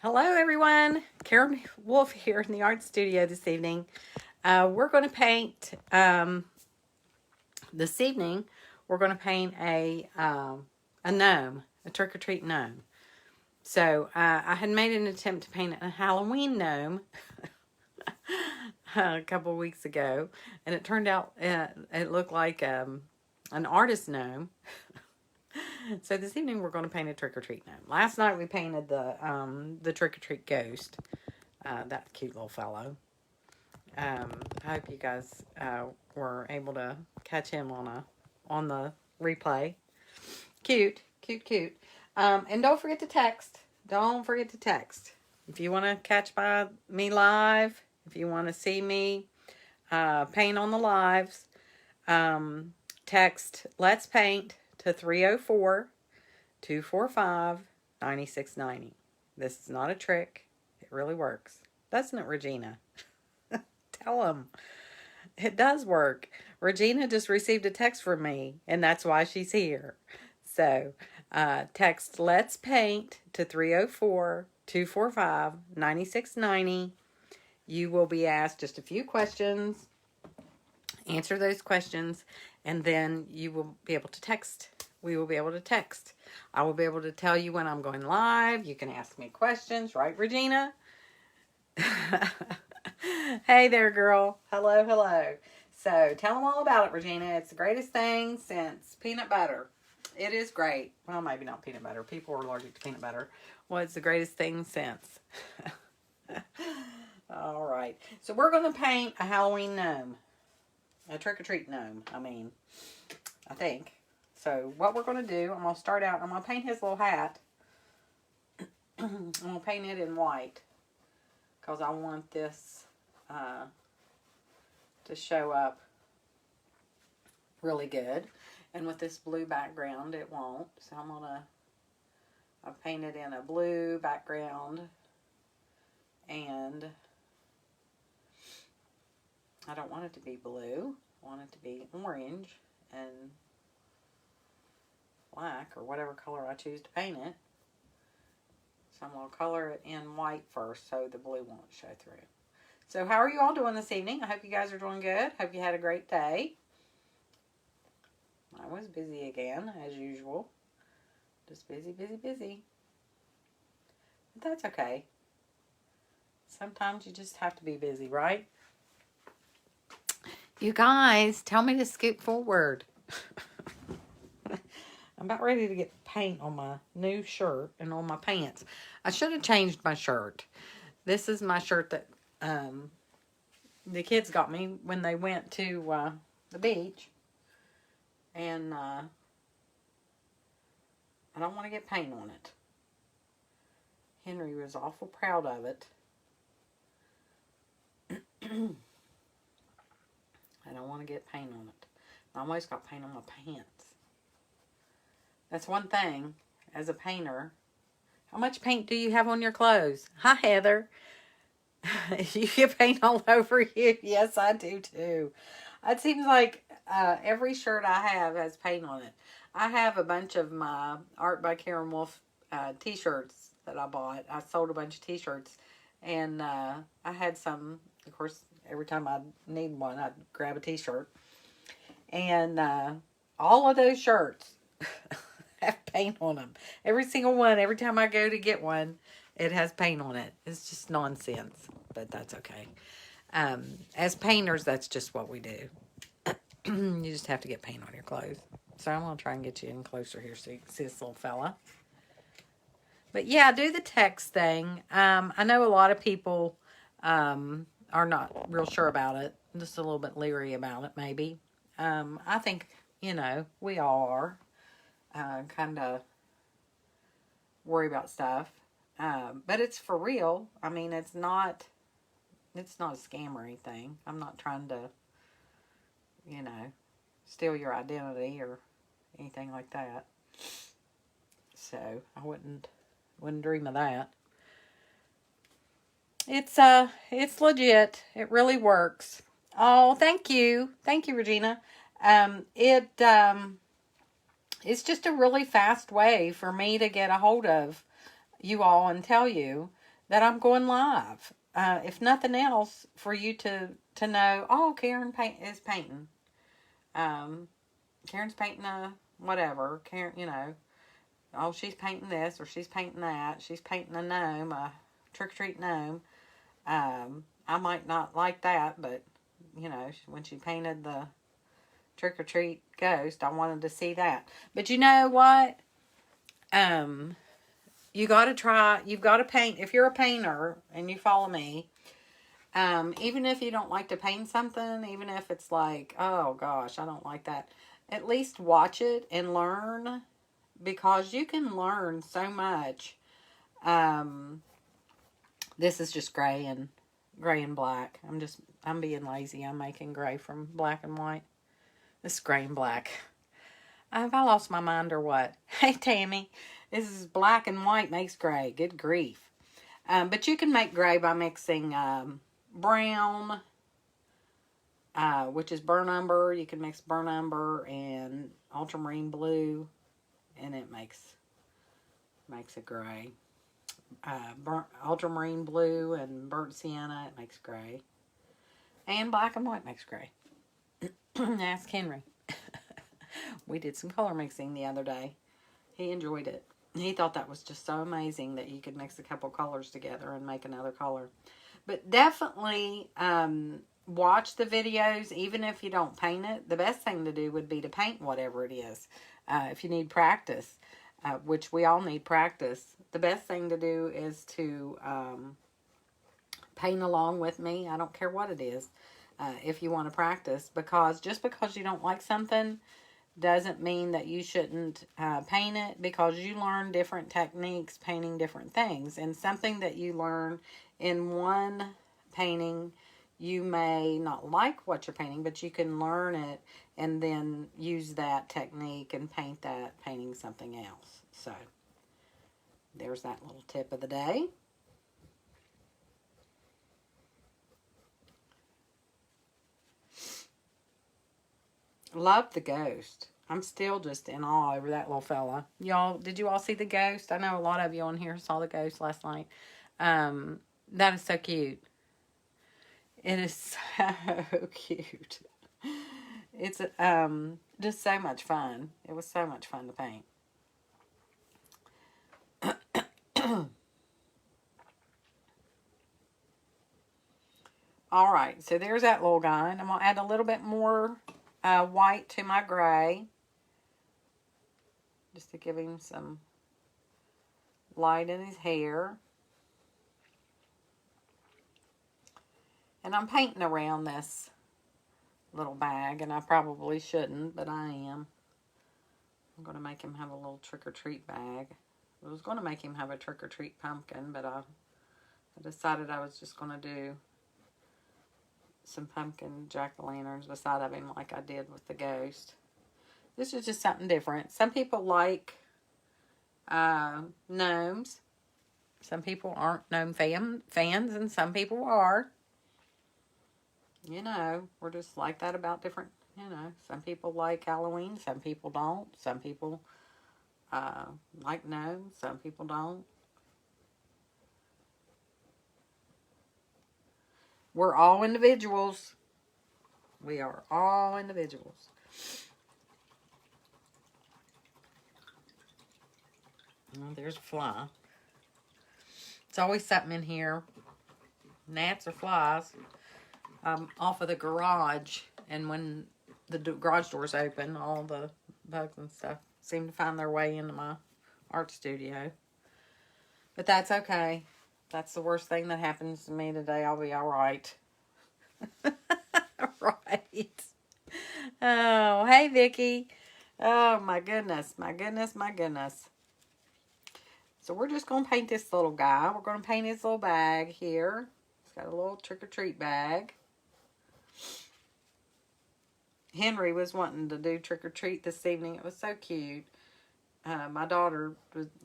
Hello, everyone. Karen Wolf here in the art studio this evening. We're going to paint, this evening, we're going to paint a gnome, a trick-or-treat gnome. So, I had made an attempt to paint a Halloween gnome a couple weeks ago, and it turned out it looked like an artist gnome. So this evening we're going to paint a trick-or-treat gnome. Last night we painted the trick-or-treat ghost, that cute little fellow. I hope you guys were able to catch him on the replay. Cute, cute, cute. And don't forget to text. Don't forget to text. If you want to catch me live, if you want to see me paint on the lives, text Let's Paint to 304-245-9690. This is not a trick. It really works. Doesn't it, Regina? Tell them. It does work. Regina just received a text from me, and that's why she's here. So, text Let's Paint to 304-245-9690. You will be asked just a few questions. Answer those questions, and then you will be able to text. We will be able to text. I will be able to tell you when I'm going live. You can ask me questions, right, Regina? Hey there, girl. Hello, hello. So, tell them all about it, Regina. It's the greatest thing since peanut butter. It is great. Well, maybe not peanut butter. People are allergic to peanut butter. Well, it's the greatest thing since. All right. So, we're going to paint a Halloween gnome. A trick-or-treat gnome, I think. So, what we're going to do, I'm going to start out, I'm going to paint his little hat. I'm going to paint it in white. Because I want this to show up really good. And with this blue background, it won't. So, I'll paint it in a blue background. And I don't want it to be blue. I want it to be orange and black or whatever color I choose to paint it. So I'm going to color it in white first so the blue won't show through. So how are you all doing this evening? I hope you guys are doing good. Hope you had a great day. I was busy again, as usual. Just busy, busy, busy. But that's okay. Sometimes you just have to be busy, right? You guys, tell me to scoot forward. I'm about ready to get paint on my new shirt and on my pants. I should have changed my shirt. This is my shirt that the kids got me when they went to the beach. And I don't want to get paint on it. Henry was awful proud of it. I don't want to get paint on it. I almost got paint on my pants. That's one thing, as a painter. How much paint do you have on your clothes? Hi, Heather. You get paint all over you? Yes, I do too. It seems like every shirt I have has paint on it. I have a bunch of my Art by Karen Wolf t-shirts that I bought. I sold a bunch of t-shirts. And I had some, of course, every time I need one, I'd grab a t-shirt. And all of those shirts have paint on them. Every single one, every time I go to get one, it has paint on it. It's just nonsense, but that's okay. As painters, that's just what we do. You just have to get paint on your clothes. So I'm going to try and get you in closer here so you can see this little fella. But yeah, do the text thing. I know a lot of people are not real sure about it. Just a little bit leery about it, maybe. I think, we all are. Kind of worry about stuff. But it's for real. I mean, it's not a scam or anything. I'm not trying to, steal your identity or anything like that. So, I wouldn't dream of that. It's legit. It really works. Oh, thank you. Thank you, Regina. It's just a really fast way for me to get a hold of you all and tell you that I'm going live. If nothing else, for you to know, oh, Karen is painting. Karen's painting a whatever. Karen, oh, she's painting this or she's painting that. She's painting a gnome, a trick-or-treat gnome. I might not like that, but, when she painted the trick-or-treat ghost, I wanted to see that. But you know what? You got to try, you've got to paint. If you're a painter and you follow me, even if you don't like to paint something, even if it's like, oh gosh, I don't like that, at least watch it and learn, because you can learn so much. This is just gray and black. I'm being lazy. I'm making gray from black and white. This is gray and black. Have I lost my mind or what? Hey, Tammy. This is black and white makes gray. Good grief. But you can make gray by mixing brown, which is burnt umber. You can mix burnt umber and ultramarine blue, and it makes a gray. Ultramarine blue and burnt sienna, it makes gray. And black and white makes gray. Ask Henry. We did some color mixing the other day. He enjoyed it. He thought that was just so amazing that you could mix a couple colors together and make another color. But definitely watch the videos, even if you don't paint it. The best thing to do would be to paint whatever it is. If you need practice, which we all need practice, the best thing to do is to paint along with me. I don't care what it is, if you want to practice. Because just because you don't like something doesn't mean that you shouldn't paint it, because you learn different techniques painting different things. And something that you learn in one painting, you may not like what you're painting, but you can learn it and then use that technique and paint that painting something else. So there's that little tip of the day. Love the ghost. I'm still just in awe over that little fella. Y'all, did you all see the ghost? I know a lot of you on here saw the ghost last night. That is so cute. It is so cute. It's just so much fun. It was so much fun to paint. All right, so there's that little guy. And I'm going to add a little bit more white to my gray, just to give him some light in his hair. And I'm painting around this little bag, and I probably shouldn't, but I am. I'm going to make him have a little trick-or-treat bag. I was going to make him have a trick-or-treat pumpkin, but I decided I was just going to do some pumpkin jack-o'-lanterns beside of him like I did with the ghost. This is just something different. Some people like gnomes. Some people aren't gnome fans, and some people are. We're just like that about different, some people like Halloween, some people don't. Some people like gnomes, some people don't. We're all individuals. We are all individuals. Oh, there's a fly. It's always something in here. Gnats or flies. Off of the garage, and when the garage doors open, all the bugs and stuff seem to find their way into my art studio. But that's okay. That's the worst thing that happens to me today. I'll be all right. Right. Oh, hey, Vicky. Oh, my goodness. My goodness, my goodness. So we're just going to paint this little guy. We're going to paint his little bag here. It's got a little trick-or-treat bag. Henry was wanting to do trick-or-treat this evening. It was so cute. My daughter was